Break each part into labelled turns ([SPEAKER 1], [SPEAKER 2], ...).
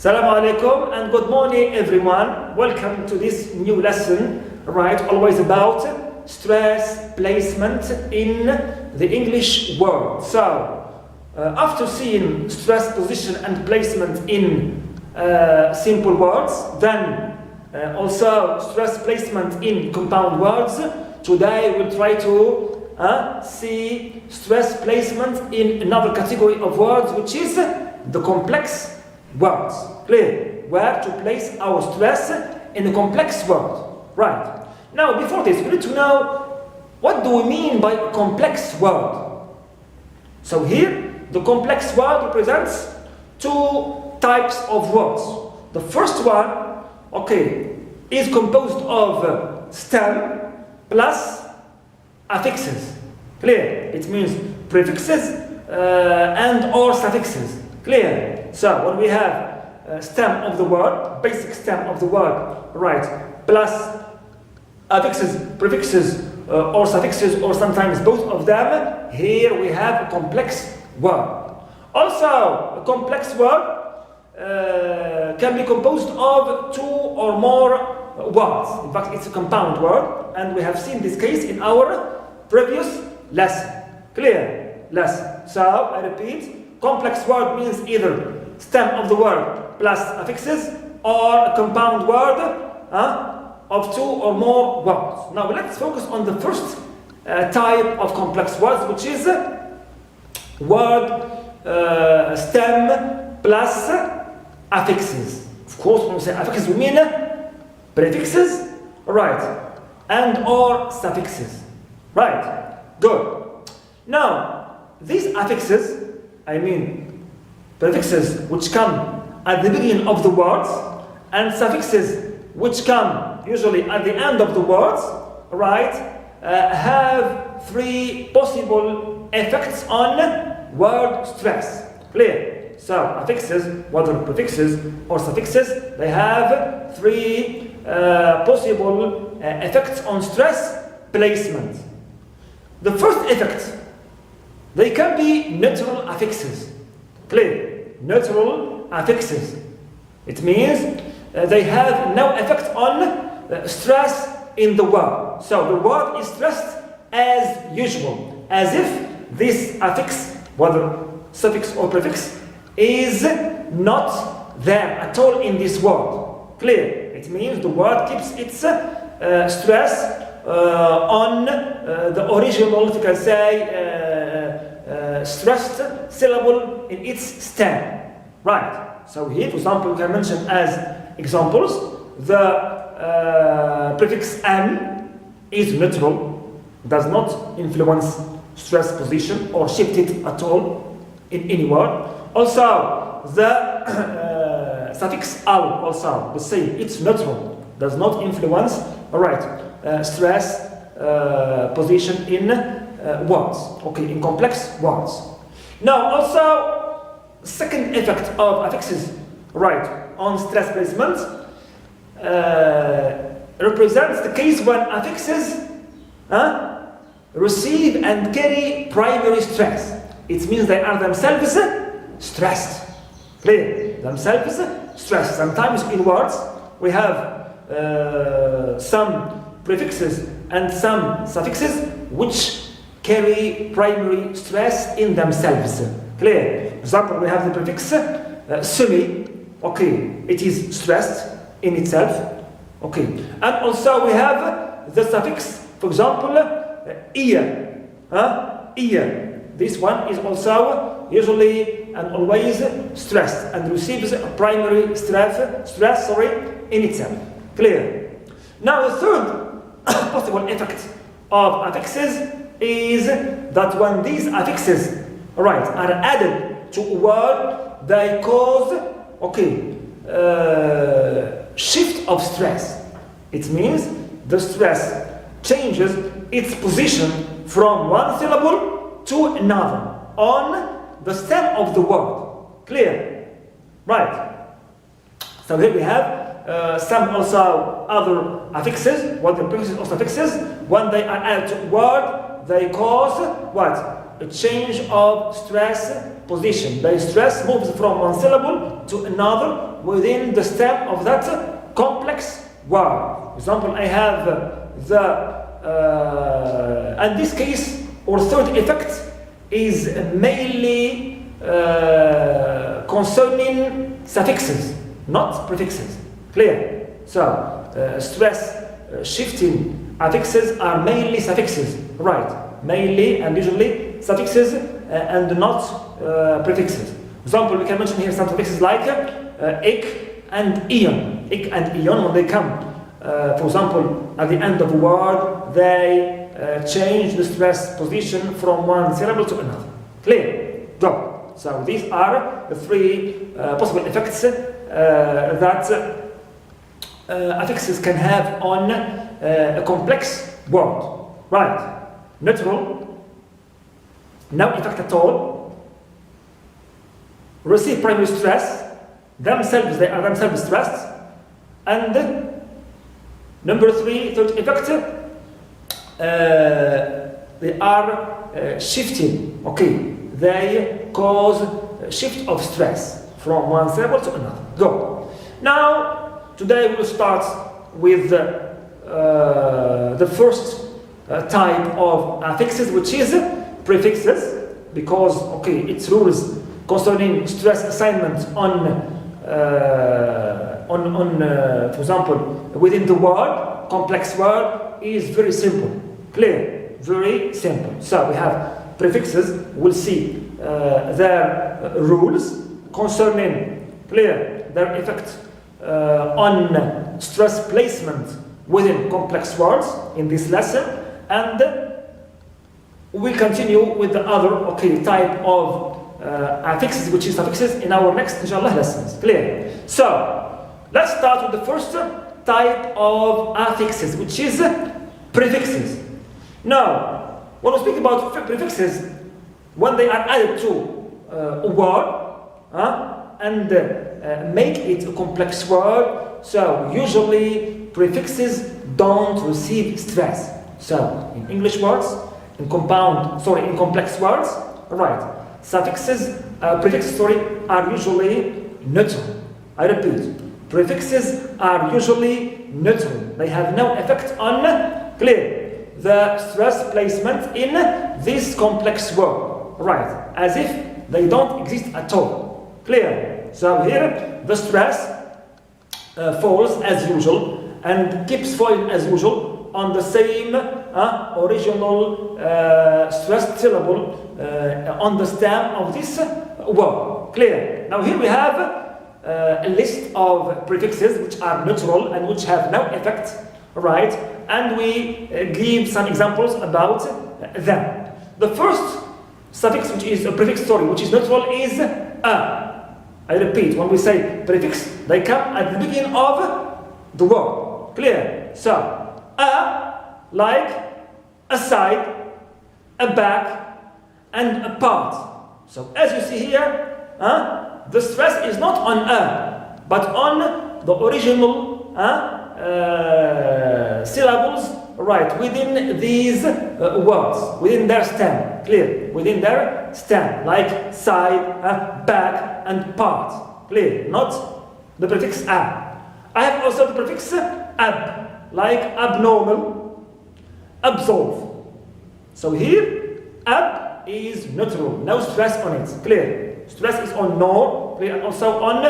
[SPEAKER 1] Assalamu alaikum and good morning everyone. Welcome to this new lesson, right? Always about stress placement in the English word. So, after seeing stress position and placement in simple words, then also stress placement in compound words, today we'll try to see stress placement in another category of words, which is the complex words. Clear? Where to place our stress in a complex word. Right. Now, before this, we need to know what do we mean by a complex word. So here, the complex word represents two types of words. The first one, is composed of stem plus affixes. Clear? It means prefixes and or suffixes. Clear? So when we have stem of the word, basic stem of the word, right, plus affixes, prefixes or suffixes, or sometimes both of them, here we have a complex word. Also, a complex word can be composed of two or more words. In fact, it's a compound word, and we have seen this case in our previous lesson. Clear? Lesson. So, I repeat, complex word means either stem of the word plus affixes or a compound word of two or more words. Now, let's focus on the first type of complex words, which is word stem plus affixes. Of course, when we say affixes, we mean prefixes, right, and or suffixes. Right, good. Now, these affixes, I mean prefixes which come at the beginning of the words, and suffixes which come usually at the end of the words, right, have three possible effects on word stress. Clear? So, affixes, whether prefixes or suffixes, they have three possible effects on stress placement. The first effect, they can be neutral affixes. Clear? Neutral affixes. It means they have no effect on stress in the word. So the word is stressed as usual, as if this affix, whether suffix or prefix, is not there at all in this word. Clear? It means the word keeps its stress on the original, if you can say, stressed syllable in its stem. Right. So here, for example, we can mention as examples the prefix "n" is neutral, does not influence stress position or shift it at all in any word. Also, the suffix "al" also the same. It's neutral, does not influence. All right, stress position in words. In complex words. Now, also, second effect of affixes, right, on stress placement represents the case when affixes receive and carry primary stress. It means they are themselves stressed. Clear? Themselves stressed. Sometimes in words we have some prefixes and some suffixes which carry primary stress in themselves. Clear? For example, we have the prefix semi. It is stressed in itself. And also we have the suffix, for example, ear. Ear. This one is also usually and always stressed and receives a primary stress in itself. Clear? Now, the third possible effect of affixes is that when these affixes, right, are added to a word, they cause shift of stress. It means the stress changes its position from one syllable to another on the stem of the word. Clear? Right. So here we have some also other affixes, what the prefixes or suffixes, when they are added to a word, they cause what? a change of stress position. The stress moves from one syllable to another within the stem of that complex word. For example, I have and this case, or third effect, is mainly concerning suffixes, not prefixes. Clear? So, stress shifting affixes are mainly suffixes, right? Mainly and usually suffixes and not prefixes. For example, we can mention here some prefixes like ik and ion. Ik and ion, when they come, for example, at the end of a word, they change the stress position from one syllable to another. Clear? Go. So these are the three possible effects that affixes can have on a complex word. Right? Neutral, no effect at all. Receive primary stress, themselves, they are themselves stressed. And number three, third effect, they are shifting. Okay, they cause a shift of stress from one syllable to another. Go. Now, today we will start with the first type of affixes, which is prefixes, because okay, its rules concerning stress assignment on for example, within the word, complex word, is very simple. Clear? Very simple. So we have prefixes. We'll see their rules concerning, clear, their effect on stress placement within complex words in this lesson, and we'll continue with the other type of affixes, which is suffixes, in our next inshallah lessons. Clear? So let's start with the first type of affixes, which is prefixes. Now, when we speak about prefixes, when they are added to a word and make it a complex word, so usually prefixes don't receive stress. So in English words, in complex words, right? Suffixes, prefixes, are usually neutral. I repeat, prefixes are usually neutral. They have no effect on, clear, the stress placement in this complex word, right? As if they don't exist at all. Clear? So here the stress falls as usual and keeps falling as usual on the same original stressed syllable on the stem of this word. Clear? Now here we have a list of prefixes which are neutral and which have no effect, right? And we give some examples about them. The first suffix, which is a prefix, which is neutral, is a. I repeat, when we say prefix, they come at the beginning of the word. Clear? So, a, like a side, a back, and a part. So, as you see here, the stress is not on a, but on the original syllables, right, within these words, within their stem. Clear? Within their stem, like side, back, and part. Clear? Not the prefix a. I have also the prefix ab, like abnormal, absolve. So here, ab is neutral, no stress on it. Clear? Stress is on no, clear, and also on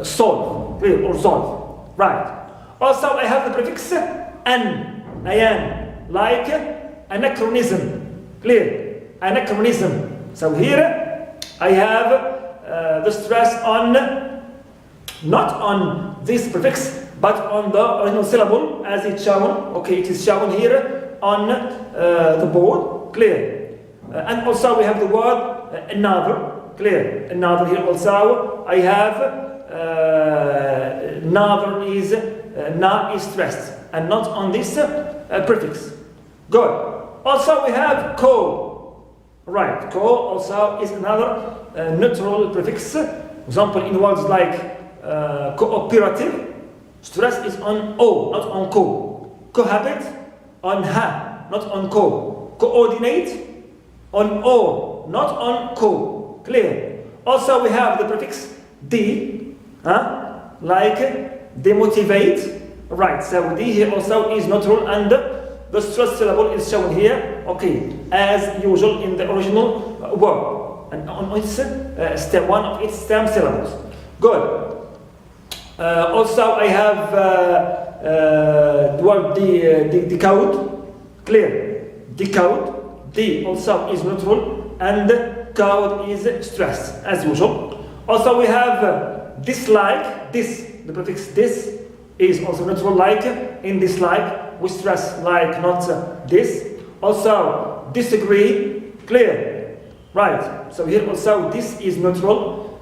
[SPEAKER 1] solve, clear, or solve. Right. Also, I have the prefix an, like anachronism. Clear? Anachronism. So here I have the stress on, not on this prefix, but on the original syllable as it's shown. Okay, it is shown here on the board. Clear? And also we have the word another. Clear? Another here also. I have another is na is stressed and not on this prefix. Good. Also we have co. Right. Co also is another neutral prefix. For example, in words like cooperative, stress is on o, not on co. Cohabit on ha, not on co. Coordinate on or, not on co. Clear? Also, we have the prefix D, like demotivate. Right, so D here also is neutral, and the stressed syllable is shown here, okay, as usual in the original word, and on its stem, one of its stem syllables. Good. Also, I have the word decode. Clear? Decode. D also is neutral, and code is stressed, as usual. Also, we have dislike. This, the prefix this, is also neutral, like in dislike, we stress like, not this. Also, disagree. Clear? Right. So here also this is neutral.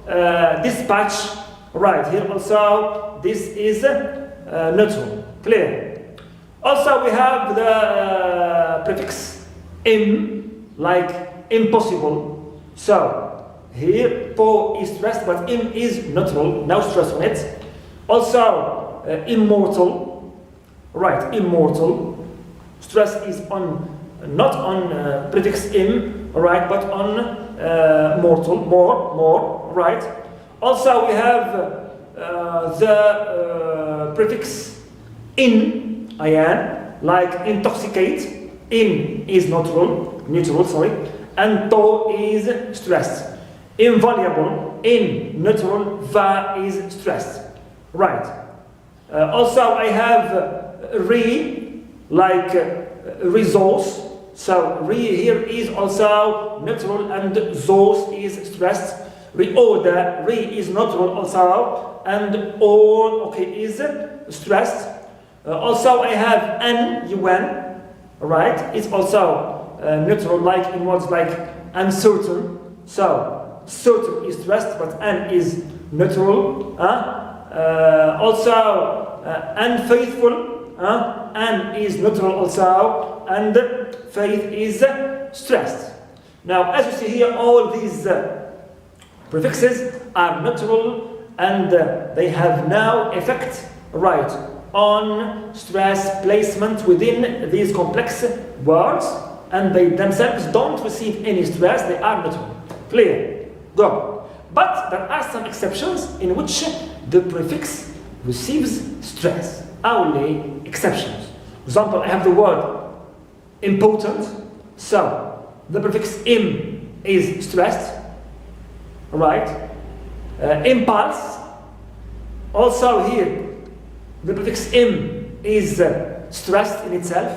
[SPEAKER 1] Dispatch. Right. Here also this is neutral. Clear? Also, we have the prefix im, like impossible. So here po is stressed, but im is neutral. No stress on it. Also, immortal. Right, immortal. Stress is on, not on prefix im, right, but on mortal, more, right. Also, we have the prefix in, like intoxicate. In is neutral, sorry, and to is stressed. Invaluable, in neutral, va is stressed. Right. Also, I have re, like resource. So re here is also neutral, and zos is stressed. Reorder, re is neutral also, and on, okay, is stressed. Also, I have un, right? It's also neutral, like in words like uncertain. So certain is stressed, but un is neutral. Also, unfaithful, and is neutral also, and faith is stressed. Now, as you see here, all these prefixes are neutral, and they have no effect, right, on stress placement within these complex words, and they themselves don't receive any stress. They are neutral. Clear? Go. But there are some exceptions in which the prefix receives stress. Only exceptions. For example, I have the word important. So the prefix im is stressed. Right? Impulse. Also here, the prefix im is stressed in itself.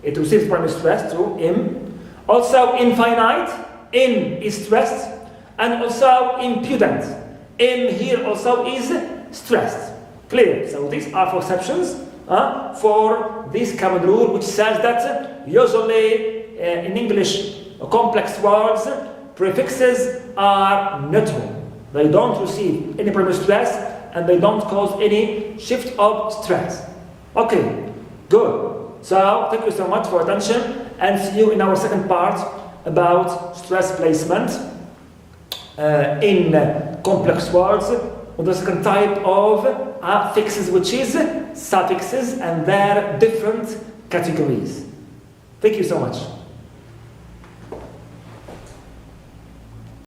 [SPEAKER 1] It receives primary stress through im. Also infinite, in is stressed. And also impudent. Im here also is stressed. Clear? So these are for exceptions for this common rule, which says that usually in English complex words, prefixes are neutral. They don't receive any primary stress, and they don't cause any shift of stress. Okay, good. So thank you so much for attention, and see you in our second part about stress placement in complex words, with the second type of affixes, which is suffixes, and their different categories. Thank you so much.